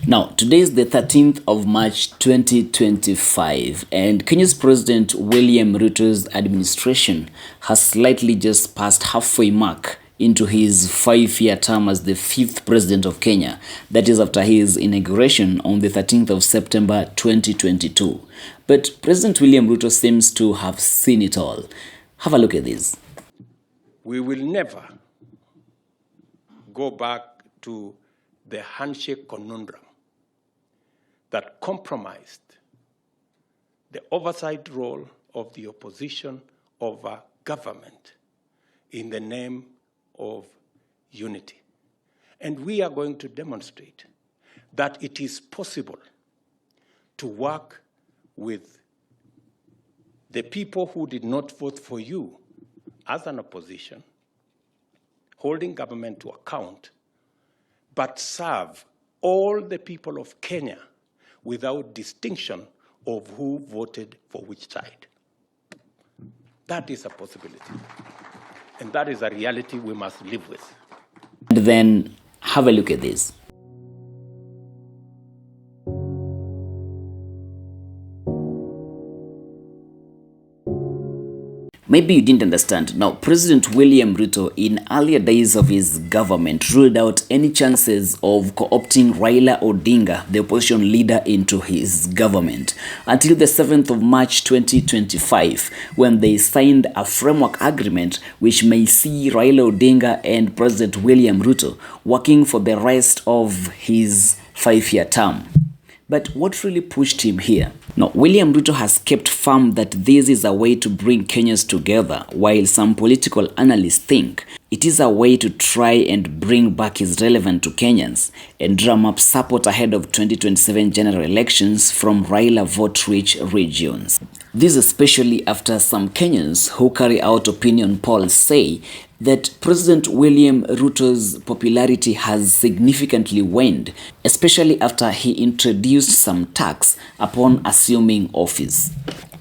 Now, today is the 13th of March 2025, and Kenya's President William Ruto's administration has slightly just passed halfway mark into his 5-year term as the 5th president of Kenya. That is after his inauguration on the 13th of September 2022. But President William Ruto seems to have seen it all. Have a look at this. We will never go back to the handshake conundrum that compromised the oversight role of the opposition over government in the name of unity. And we are going to demonstrate that it is possible to work with the people who did not vote for you as an opposition, holding government to account, but serve all the people of Kenya without distinction of who voted for which side. That is a possibility. And that is a reality we must live with. And then have a look at this. Maybe you didn't understand. Now, President William Ruto, in earlier days of his government, ruled out any chances of co-opting Raila Odinga, the opposition leader, into his government, until the 7th of March 2025, when they signed a framework agreement which may see Raila Odinga and President William Ruto working for the rest of his 5-year term. But what really pushed him here? Now, William Ruto has kept firm that this is a way to bring Kenyans together, while some political analysts think it is a way to try and bring back his relevance to Kenyans and drum up support ahead of 2027 general elections from Raila vote-rich regions. This especially after some Kenyans who carry out opinion polls say that President William Ruto's popularity has significantly waned, especially after he introduced some tax upon assuming office.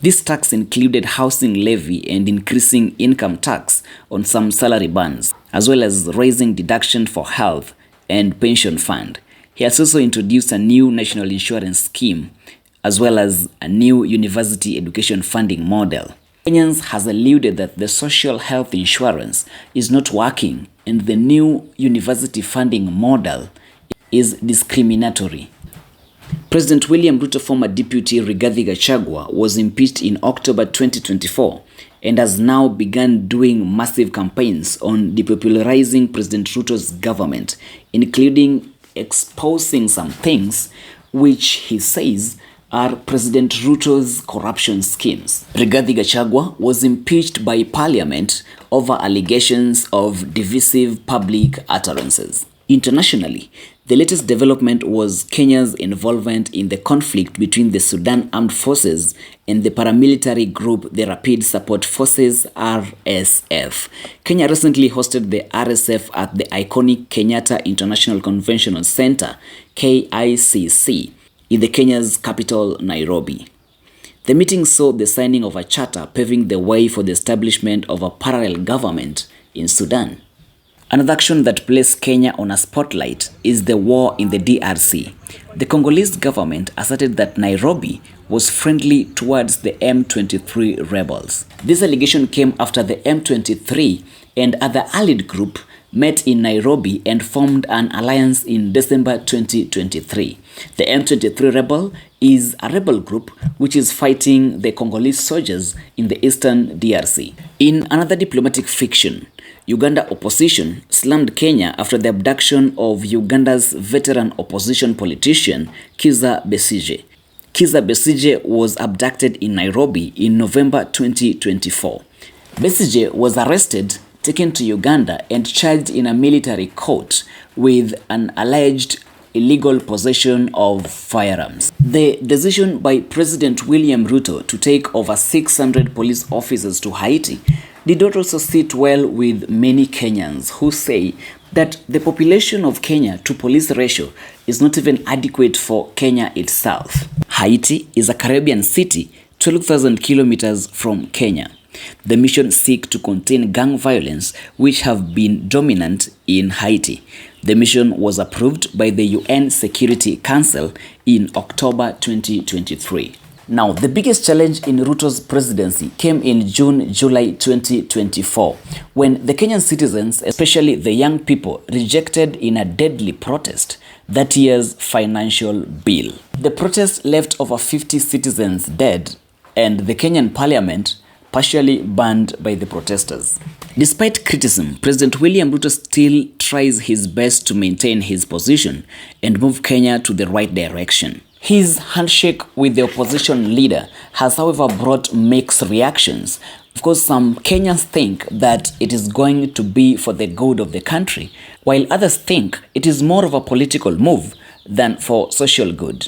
This tax included housing levy and increasing income tax on some salary bands, as well as raising deduction for health and pension fund. He has also introduced a new national insurance scheme, as well as a new university education funding model. Kenyans has alluded that the social health insurance is not working and the new university funding model is discriminatory. President William Ruto, former deputy Rigathi Gachagua, was impeached in October 2024 and has now begun doing massive campaigns on depopularizing President Ruto's government, including exposing some things which he says are President Ruto's corruption schemes. Rigathi Gachagua was impeached by Parliament over allegations of divisive public utterances. Internationally, the latest development was Kenya's involvement in the conflict between the Sudan Armed Forces and the paramilitary group, the Rapid Support Forces, RSF. Kenya recently hosted the RSF at the iconic Kenyatta International Convention Center, KICC, in the Kenya's capital, Nairobi. The meeting saw the signing of a charter paving the way for the establishment of a parallel government in Sudan. Another action that placed Kenya on a spotlight is the war in the DRC. The Congolese government asserted that Nairobi was friendly towards the M23 rebels. This allegation came after the M23 and other allied group met in Nairobi and formed an alliance in December 2023. The M23 rebel is a rebel group which is fighting the Congolese soldiers in the eastern DRC. In another diplomatic fiction, Uganda opposition slammed Kenya after the abduction of Uganda's veteran opposition politician Kizza Besigye. Kizza Besigye was abducted in Nairobi in November 2024. Besigye was arrested, taken to Uganda and charged in a military court with an alleged illegal possession of firearms. The decision by President William Ruto to take over 600 police officers to Haiti did not also sit well with many Kenyans who say that the population of Kenya to police ratio is not even adequate for Kenya itself. Haiti is a Caribbean city 12,000 kilometers from Kenya. The mission seeks to contain gang violence which have been dominant in Haiti. The mission was approved by the UN Security Council in October 2023. Now, the biggest challenge in Ruto's presidency came in June-July 2024, when the Kenyan citizens, especially the young people, rejected in a deadly protest that year's financial bill. The protest left over 50 citizens dead, and the Kenyan parliament partially banned by the protesters. Despite criticism, President William Ruto still tries his best to maintain his position and move Kenya to the right direction. His handshake with the opposition leader has, however, brought mixed reactions. Of course, some Kenyans think that it is going to be for the good of the country, while others think it is more of a political move than for social good.